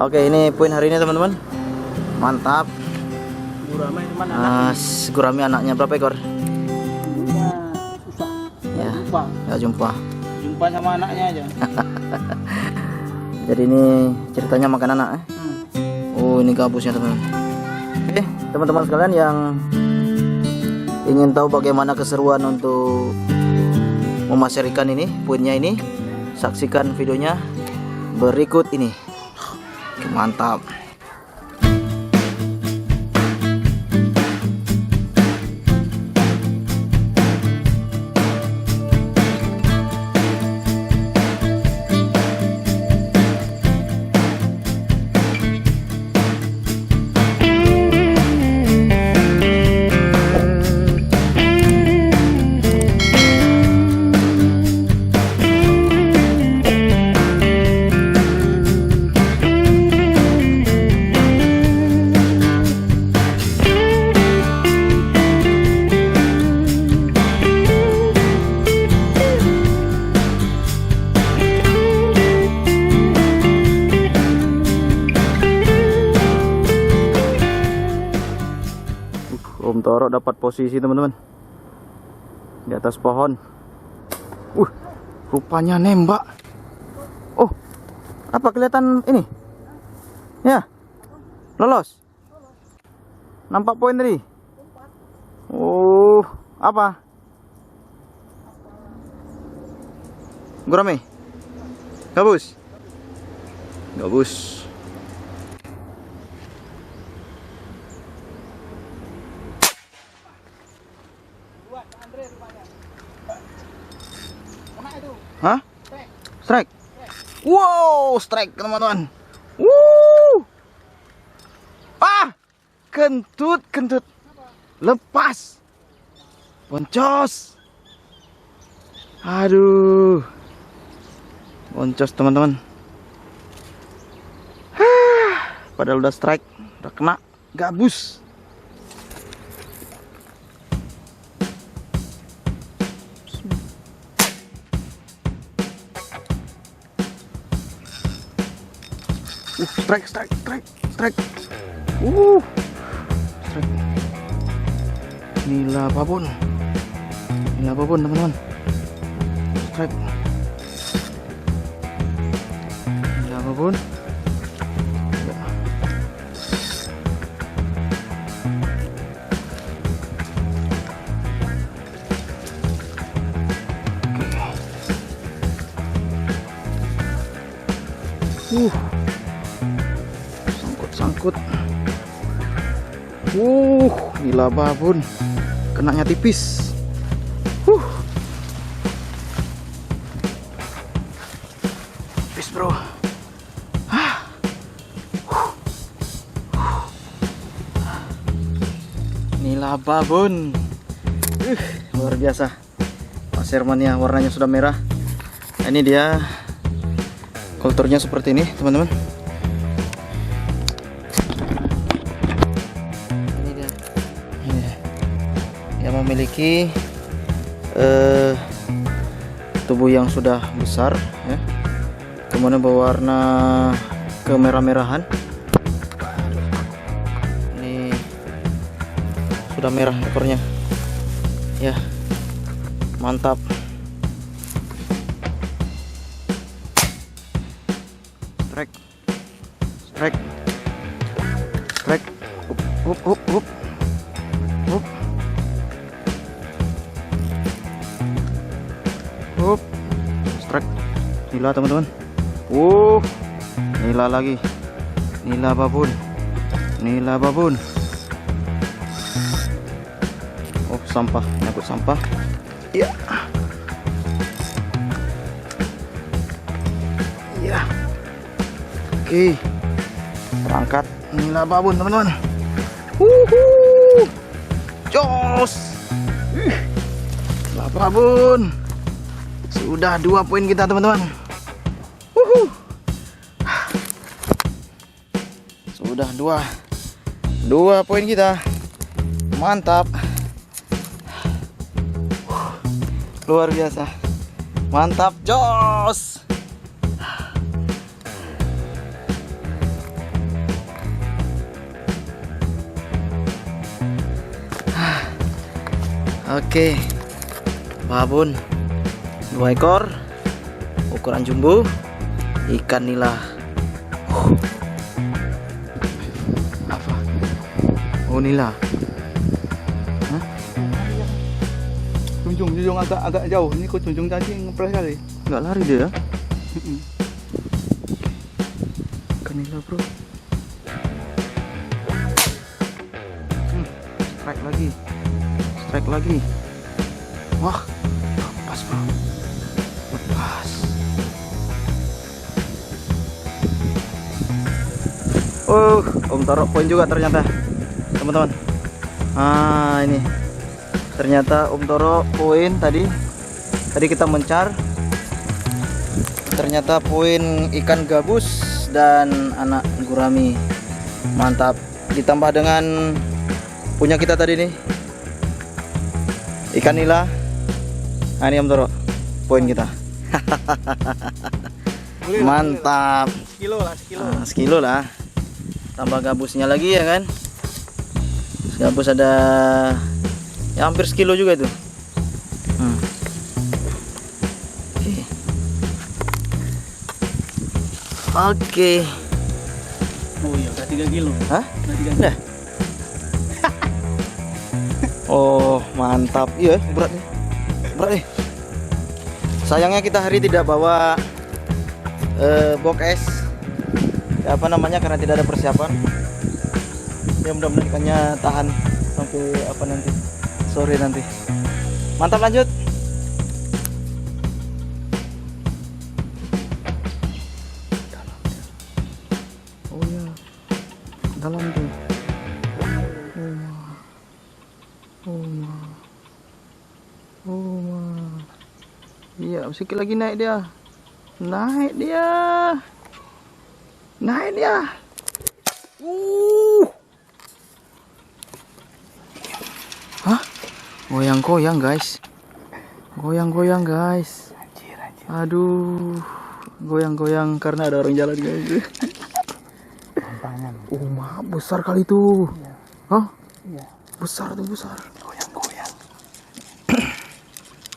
Oke, ini poin hari ini teman-teman. Mantap. Gurame teman anak. Gurame anaknya berapa ekor? Susah. Ya. Jumpa. Gak jumpa. Jumpa sama anaknya aja. Jadi ini ceritanya makan anak. Oh, ini gabusnya teman-teman. Oke, teman-teman sekalian yang ingin tahu bagaimana keseruan untuk memasak ikan ini, poinnya ini, saksikan videonya berikut ini. Oke, mantap. Om Toro dapat posisi teman-teman di atas pohon. Rupanya nembak. Oh, apa kelihatan ini? Ya, lolos. Nampak poin tadi. Oh, apa? Gurame? Gabus? Gabus. Hah? Strike. Wow, strike teman-teman. Kentut. Lepas. Boncos. Aduh. Boncos teman-teman. Padahal udah strike, udah kena gabus. Strike. Strike. Nila babon teman-teman. Strike. Nila babon. Sangkut. Gila babon. Kenanya tipis. Tipis, bro. Nila babon. Luar biasa. Pasir mania warnanya sudah merah. Ini dia kulturnya seperti ini, teman-teman. Yang memiliki tubuh yang sudah besar ya, kemudian berwarna kemerah-merahan. Ini sudah merah ekornya ya, mantap. Strike. Up. Strike. Nila teman-teman. Nila lagi. Nila babon. Sampah, nyangkut sampah. Iya. Oke. Berangkat Nila babon teman-teman. Jos. Nila babon. Sudah 2 poin kita teman-teman. Sudah 2 poin kita. Mantap. Luar biasa. Mantap, jos. Oke, babon 2 ekor, ukuran jumbo, ikan nila. Apa? Oh, nila. Hah? Junjung agak jauh. Ini kok junjung tadi ngepres kali. Nggak lari dia ya? Ikan nila, bro. Strike lagi. Wah, lepas, bro. Lepas. Om taruh poin juga ternyata, teman-teman. Ini ternyata Om taruh poin tadi kita mencar. Ternyata poin ikan gabus dan anak gurami. Mantap. Ditambah dengan punya kita tadi nih, ikan nila. Nah, ini Om Toro, poin kita. Mantap. Sekilo lah, sekilo. Sekilo lah. Tambah gabusnya lagi ya kan. Gabus ada ya hampir sekilo juga itu. Oke. Oh iya, udah 3 kilo. Hah? Udah 3 kilo. Udah. Oh, mantap. Iya, berat nih. Berat nih. Sayangnya kita hari tidak bawa box es. Apa namanya, karena tidak ada persiapan. Ya mudah-mudahan ikannya tahan sampai apa nanti sore nanti. Mantap, lanjut. Oh ya, dalam tuh. Iya, sedikit lagi naik dia. Naik dia. Hah? Goyang-goyang, guys. Goyang-goyang, guys. Aduh. Goyang-goyang karena ada orang jalan, guys. Besar kali itu. Hah? Iya. Besar tuh, besar. Goyang-goyang.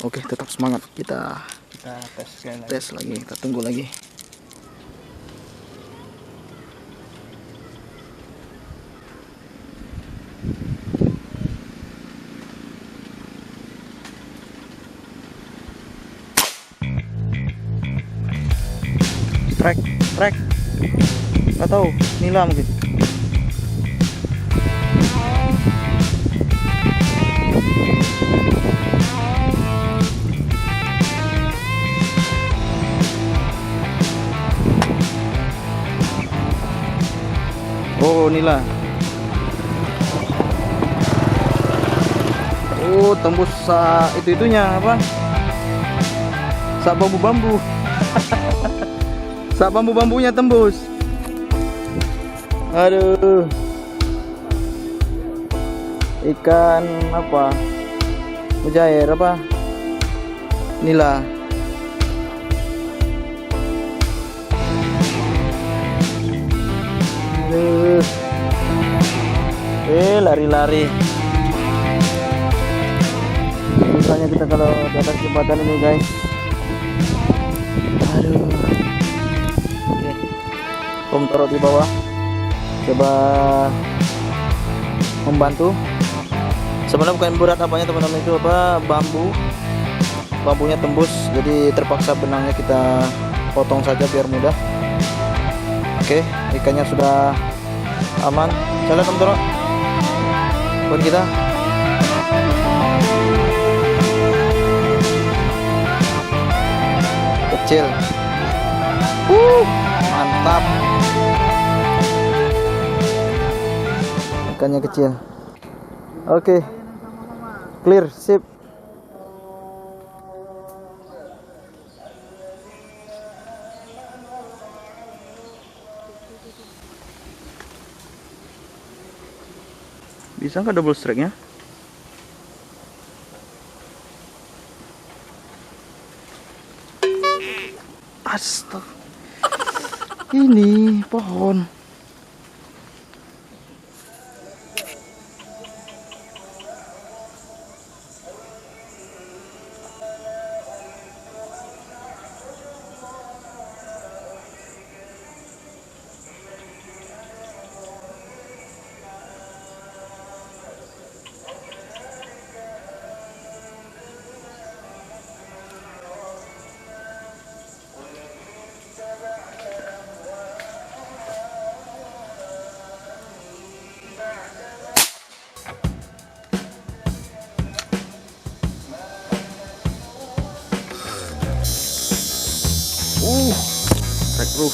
Oke, tetap semangat. Kita tes sekali lagi. tes lagi, kita tunggu lagi. Strike. Nggak tahu, nila mungkin. Oh, nila. Oh, tembus itunya apa? Sak bambu-bambu. Sak bambu-bambunya tembus. Aduh. Ikan apa? Mujair apa? Nila. Aduh. Lari-lari. Misalnya kita kalau di atas jembatan ini, guys. Aduh. Oke. Om taruh di bawah. Coba membantu. Sebenarnya bukan berat apanya, teman-teman, itu apa, bambunya tembus, jadi terpaksa benangnya kita potong saja biar mudah. Oke, ikannya sudah aman. Jalan, Om Toro. Buat kita. Kecil. Mantap. Ikannya kecil. Oke. Clear, sip. Bisa nggak double strike-nya? Astaga. Ini pohon. Rek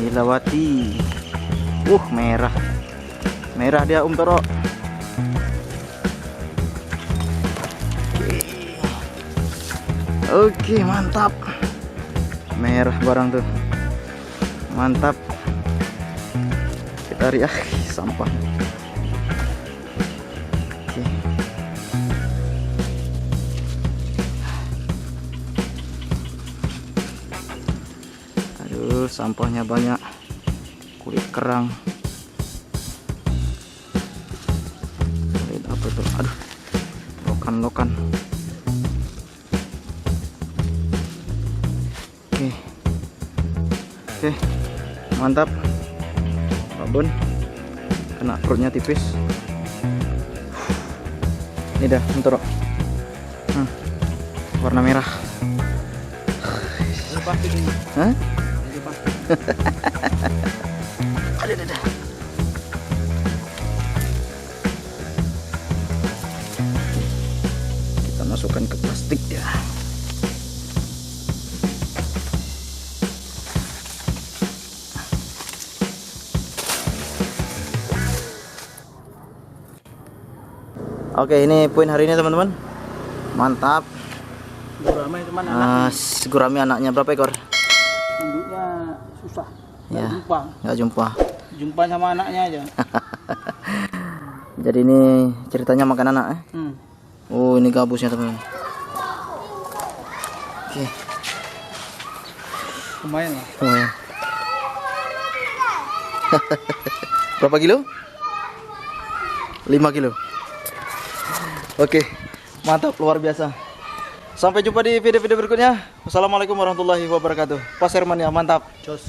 Nilawati. Merah. Merah dia Toro. Oke, mantap. Merah barang tuh. Mantap. Kita tarik sampah. Oke. Aduh, sampahnya banyak. Kulit kerang. Kulit apa tuh? Aduh. Lokan. Oke, mantap. Babon kena perutnya tipis. Ini dah Toro. Warna merah. Pasti ini. Hah? Pasti. Ada. Kita masukkan ke plastik ya. Oke, ini poin hari ini teman-teman. Mantap. Gurame cuman anak. Gurame anaknya berapa ekor? Induknya susah. Ya. Nggak jumpa. Jumpa sama anaknya aja. Jadi ini ceritanya makan anak. Oh, ini gabusnya teman-teman. Oke. Lumayan lah. Lumayan. Berapa kilo? 5 kilo. Oke, mantap, luar biasa. Sampai jumpa di video-video berikutnya. Wassalamualaikum warahmatullahi wabarakatuh. Pas Herman ya, mantap. Jos.